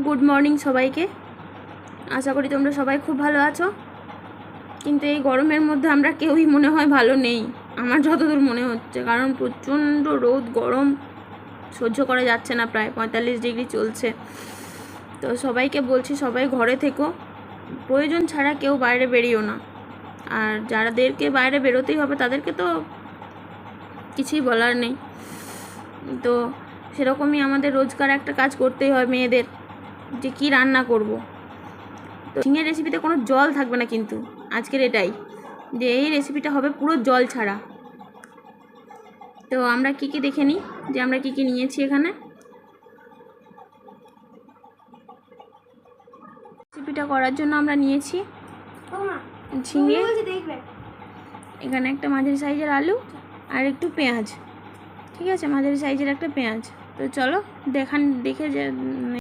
Good morning সবাইকে। আশা করি তোমরা সবাই খুব ভালো আছো, কিন্তু এই গরমের মধ্যে আমরা কেউই মনে হয় ভালো নেই, আমার যতদূর মনে হচ্ছে। কারণ প্রচণ্ড রোদ, গরম সহ্য করা যাচ্ছে না, প্রায় 45 ডিগ্রি চলছে। তো সবাইকে বলছি, সবাই ঘরে থেকো, প্রয়োজন ছাড়া কেউ বাইরে বেরিও না। আর যাদেরকে বাইরে বেরোতেই হবে তাদেরকে তো কিছুই বলার নেই। তো সেরকমই আমাদের রোজকার একটা কাজ করতেই হয় মেয়েদের, যে কি রান্না করব। তো ঝিঙের রেসিপিতে কোনো জল থাকবে না, কিন্তু আজকের এটাই, যে এই রেসিপিটা হবে পুরো জল ছাড়া। তো আমরা কি দেখে নিই যে আমরা কি নিয়েছি এখানে। রেসিপিটা করার জন্য আমরা নিয়েছি ঝিঙে, এখানে একটা মাঝারি সাইজের আলু আর একটু পেঁয়াজ। ঠিক আছে, মাঝারি সাইজের একটা পেঁয়াজ। তো চলো দেখে